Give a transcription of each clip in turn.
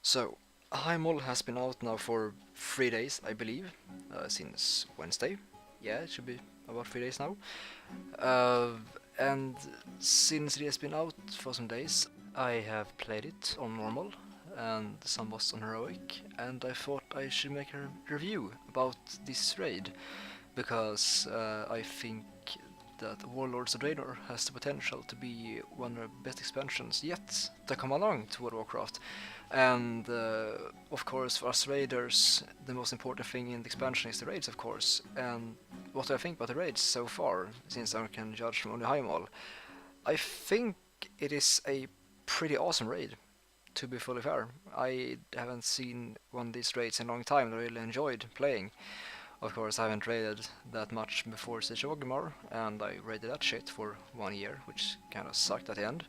So, Highmaul has been out now for 3 days, I believe, since Wednesday. Yeah, it should be about 3 days now. Uh, and since it has been out for some days, I have played it on normal and some was on heroic, and I thought I should make a review about this raid because I think that Warlords of Draenor has the potential to be one of the best expansions yet to come along to World of Warcraft. And of course, for us raiders, the most important thing in the expansion is the raids, of course. And what do I think about the raids so far, since I can judge from only Highmaul? I think it is a pretty awesome raid, to be fully fair. I haven't seen one of these raids in a long time that I really enjoyed playing. Of course, I haven't raided that much before Siege of Orgrimmar, and I raided that shit for 1 year, which kind of sucked at the end.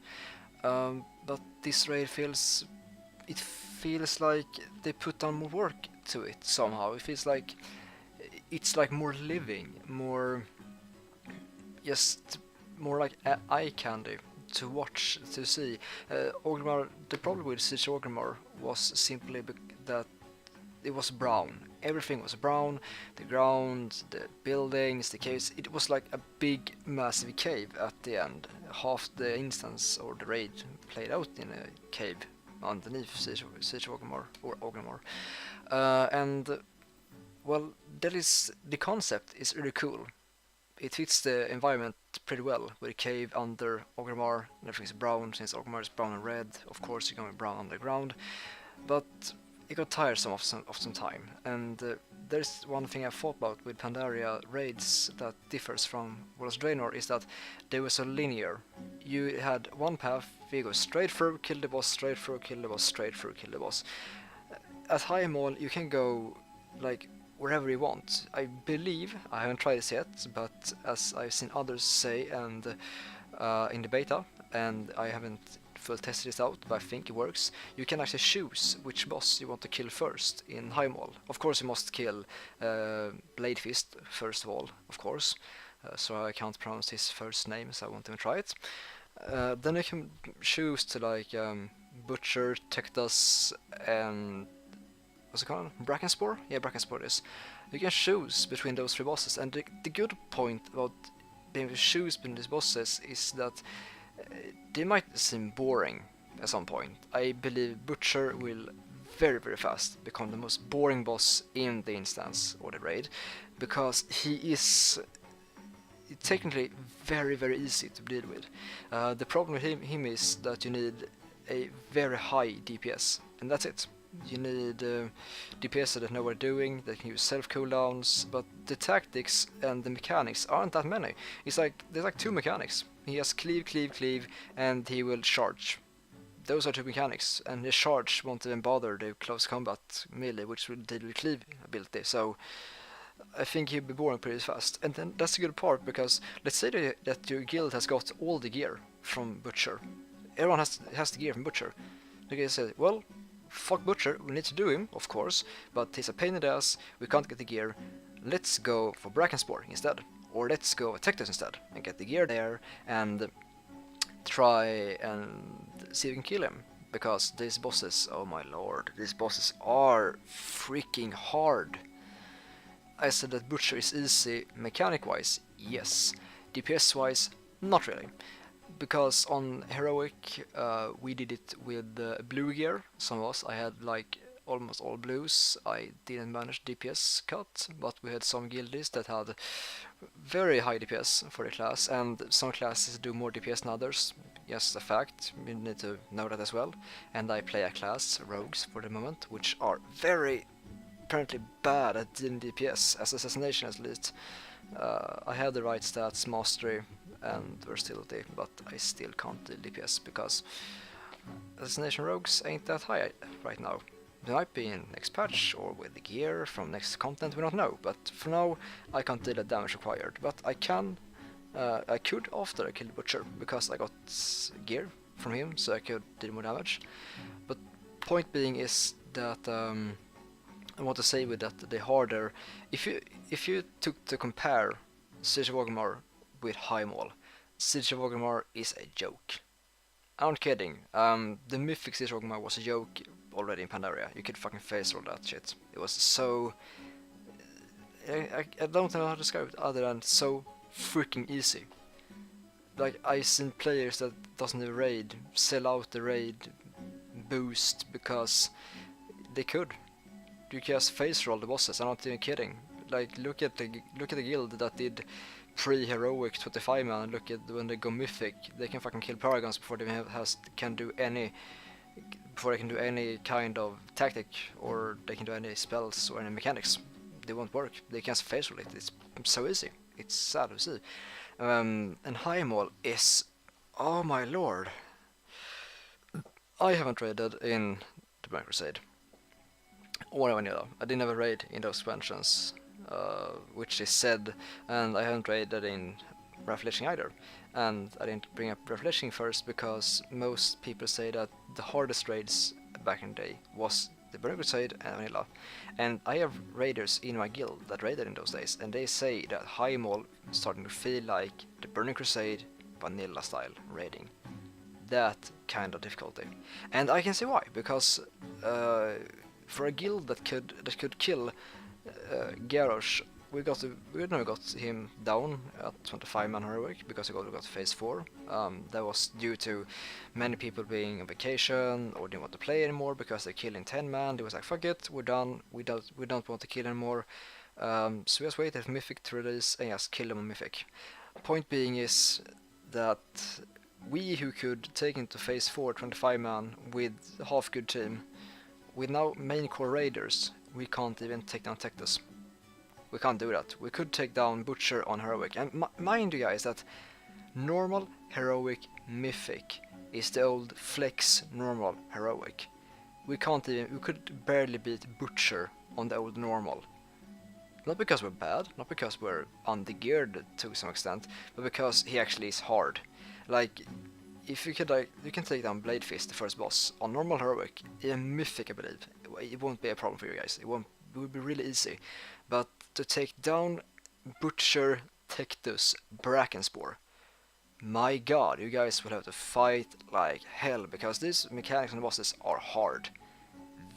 But this raid feels like they put down more work to it somehow. It feels like it's like more living, more just more like eye candy to watch, to see. Orgrimmar, the problem with Siege of Orgrimmar was simply that it was brown. Everything was brown, the ground, the buildings, the caves. It was like a big, massive cave at the end. Half the instance or the raid played out in a cave underneath Siege of Orgrimmar or Orgrimmar. And well, the concept is really cool. It fits the environment pretty well, with a cave under Orgrimmar, and everything's brown, since Orgrimmar is brown and red. Of course, you're going to be brown underground, but it got tiresome of some time. And there's one thing I thought about with Pandaria raids that differs from Worlds of Draenor is that they were so linear. You had one path, you go straight through, kill the boss, straight through, kill the boss, straight through, kill the boss. At Highmaul, you can go like wherever you want. I believe, I haven't tried this yet, but as I've seen others say and in the beta, and I haven't full tested this out, but I think it works, you can actually choose which boss you want to kill first in Highmaul. Of course you must kill Bladefist first of all, of course, so I can't pronounce his first name, so I won't even try it. Then you can choose to like Butcher, Tectus, and what's it called? Brackenspore? Yeah, Brackenspore it is. You can choose between those three bosses, and the good point about being able to choose between these bosses is that they might seem boring at some point. I believe Butcher will very very fast become the most boring boss in the instance or the raid, because he is technically very very easy to deal with. The problem with him is that you need a very high DPS, and that's it. You need DPS that know what they're doing, that can use self cooldowns, but the tactics and the mechanics aren't that many. It's like there's like two mechanics. He has cleave, cleave, cleave, and he will charge. Those are two mechanics, and the charge won't even bother the close combat melee, which will deal with cleave ability. So I think he'll be boring pretty fast. And then that's the good part, because let's say that your guild has got all the gear from Butcher. Everyone has the gear from Butcher. They can say, well, fuck Butcher, we need to do him, of course, but he's a pain in the ass, we can't get the gear. Let's go for Brackenspore instead. Or let's go with Tectus instead and get the gear there and try and see if we can kill him. Because these bosses, oh my lord, these bosses are freaking hard. I said that Butcher is easy mechanic wise, yes. DPS wise, not really. Because on Heroic we did it with blue gear, some of us. I had like almost all blues. I didn't manage DPS cut, but we had some guildies that had very high DPS for the class, and some classes do more DPS than others. Yes, a fact, you need to know that as well. And I play a class, Rogues, for the moment, which are very apparently bad at dealing DPS, as Assassination at least. I had the right stats, mastery, and versatility, but I still can't deal DPS because Assassination Rogues ain't that high right now. They might be in next patch or with the gear from next content, we don't know, but for now I can't deal the damage required. But I could after I killed Butcher, because I got gear from him, so I could deal more damage. But point being is that I want to say with that the harder, if you took to compare Siege of Orgrimmar with Highmaul, Siege of Orgrimmar is a joke. I'm not kidding. The Mythic Siege of Orgrimmar was a joke already in Pandaria. You could fucking face roll that shit. It was so... I don't know how to describe it other than so freaking easy. Like, I've seen players that doesn't have raid sell out the raid boost because they could. You just face roll the bosses. I'm not even kidding. Like, look at the guild that did pre-heroic 25 man. Look at when they go mythic, they can fucking kill paragons before they can do any kind of tactic, or they can do any spells or any mechanics. They won't work. They can't face roll it. It's so easy. It's sad to see. And Highmaul is, oh my lord. I haven't raided in the Burning Crusade or Vanilla. I didn't have a raid in those expansions, which is said, and I haven't raided in Revelation either. And I didn't bring up Revelation first because most people say that the hardest raids back in the day was the Burning Crusade and Vanilla. And I have raiders in my guild that raided in those days, and they say that Highmaul is starting to feel like the Burning Crusade Vanilla style raiding. That kind of difficulty. And I can see why, because for a guild that could kill Garrosh, we never got him down at 25 man heroic because he got phase 4. That was due to many people being on vacation or didn't want to play anymore because they're killing 10 man. They was like, fuck it, we're done. We don't want to kill anymore. So we just waited for Mythic to release and just kill them on Mythic. Point being is that we who could take into phase 4 25 man with a half good team, with now main core raiders, we can't even take down Tectus. We can't do that. We could take down Butcher on heroic, and mind you guys that normal, heroic, mythic is the old flex normal heroic. We could barely beat Butcher on the old normal. Not because we're bad, not because we're undergeared to some extent, but because he actually is hard. Like, if you could, you can take down Blade Fist, the first boss, on normal heroic, in mythic I believe. It won't be a problem for you guys. It will be really easy. But to take down Butcher, Tectus, Brackenspore, my god, you guys will have to fight like hell, because these mechanics on the bosses are hard.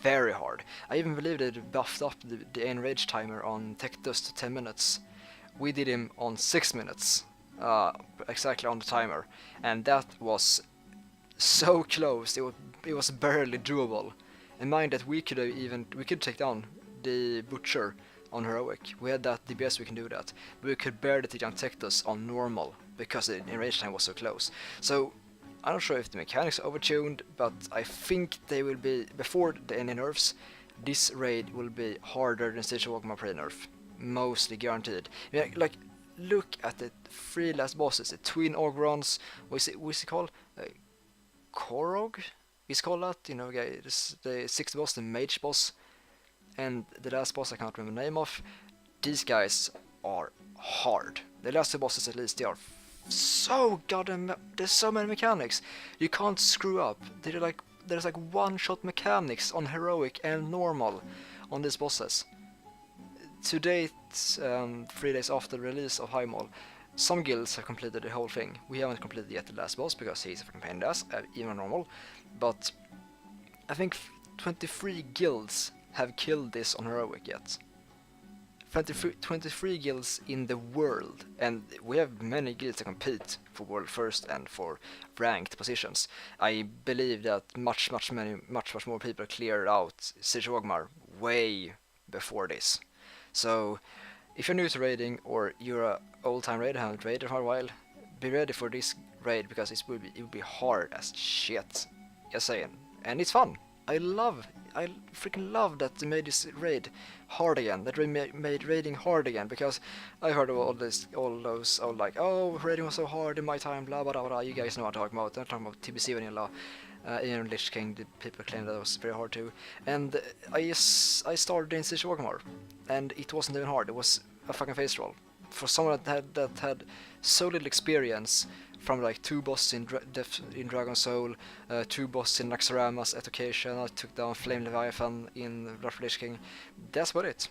Very hard. I even believe they buffed up the enrage timer on Tectus to 10 minutes. We did him on 6 minutes, exactly on the timer, and that was so close. It was barely doable. And mind that we could take down the Butcher on heroic. We had that DPS, we can do that, but we could barely take down Tectus on normal because the enrage time was so close. So I'm not sure if the mechanics are overtuned, but I think they will be, before any nerfs, this raid will be harder than Stage of Walkma pre-nerf. Mostly guaranteed. Yeah, like, look at the 3 last bosses, the Twin Ogrons, what's it called? Korog? It's called that, you know, guys, the 6th boss, the mage boss, and the last boss I can't remember the name of. These guys are hard. The last 2 bosses at least, they are so goddamn, there's so many mechanics. You can't screw up. There's like one-shot mechanics on heroic and normal on these bosses. To date, 3 days after the release of Highmaul, some guilds have completed the whole thing. We haven't completed yet the last boss because he's a fucking pain in the ass, even normal. But I think 23 guilds have killed this on heroic yet. 23 guilds in the world, and we have many guilds that compete for world first and for ranked positions. I believe that much more people cleared out Siege of Ogmar way before this. So if you're new to raiding, or you're an old-time raider, haven't raided for a while, be ready for this raid because it will be hard as shit. Just saying, and it's fun. I freaking love that they made this raid hard again. That they made raiding hard again, because I heard of all those like, oh, raiding was so hard in my time, blah blah blah blah. You guys know what I'm talking about. I'm talking about TBC Vanilla. Even Lich King, the people claim that it was very hard too. And I started in Siege of Orgrimmar, and it wasn't even hard. It was a fucking face roll. For someone that had so little experience from like 2 bosses in Dragon Soul, 2 bosses in Naxxramas at occasion, I took down Flame Leviathan in Wrath of Lich King. That's about it.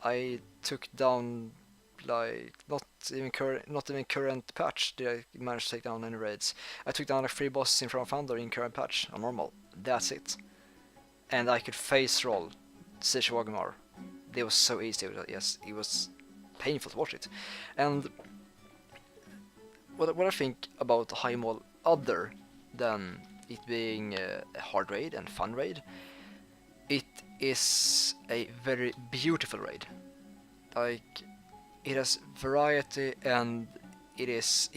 I took down like not even current patch did I manage to take down any raids. I took down like 3 bosses in From Thunder in current patch on normal. That's it. and I could face roll Sishwagamar. It was so easy. Yes, it was painful to watch it. And what I think about Highmaul, other than it being a hard raid and fun raid, it is a very beautiful raid. Like, it has variety, and it's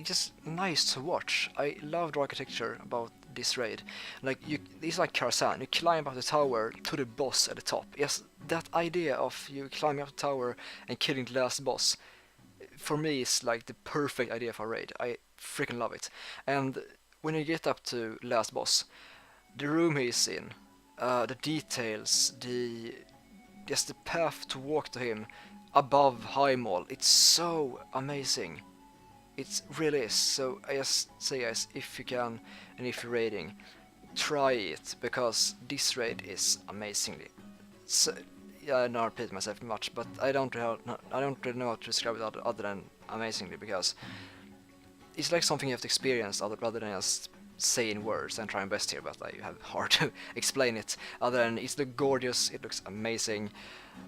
just nice to watch. I love the architecture about this raid. Like, it's like Karazhan. You climb up the tower to the boss at the top. Yes, that idea of you climbing up the tower and killing the last boss, for me, is like the perfect idea for a raid. I freaking love it. And when you get up to last boss, the room he's in, the details, just the path to walk to him above Highmaul, it's so amazing. It really is. So I just say, guys, if you can and if you're raiding, try it, because this raid is amazingly. So, yeah, I don't repeat myself much, but I don't really know how to describe it other than amazingly, because it's like something you have to experience rather than just say in words. And trying best here, but I have hard to explain it. Other than it's look gorgeous, it looks amazing.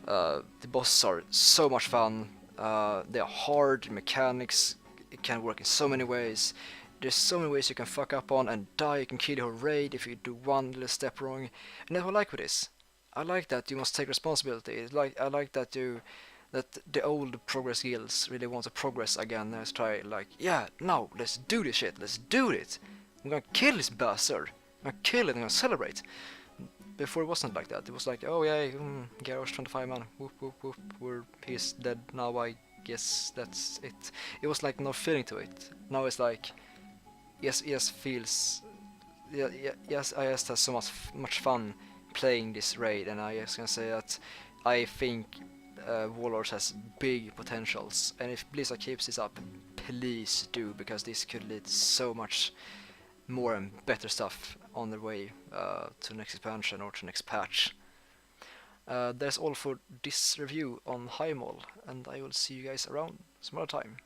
The bosses are so much fun. They are hard mechanics. It can work in so many ways. There's so many ways you can fuck up on and die. You can kill your raid if you do one little step wrong. And that's what I like with this. I like that you must take responsibility. I like that the old progress guilds really want to progress again. Let's try, like, yeah, now let's do this shit. Let's do it. I'm gonna kill this bastard. I'm gonna kill it. I'm gonna celebrate. Before it wasn't like that. It was like, oh yeah, Garrosh 25 man. Whoop whoop whoop. He's dead now. I guess that's it. It was like no feeling to it. Now it's like, yes feels. Yes, I just have so much fun playing this raid, and I just gonna say that I think Warlords has big potentials, and if Blizzard keeps this up, please do, because this could lead so much more and better stuff on the way to next expansion or to next patch. That's all for this review on Highmaul, and I will see you guys around some other time.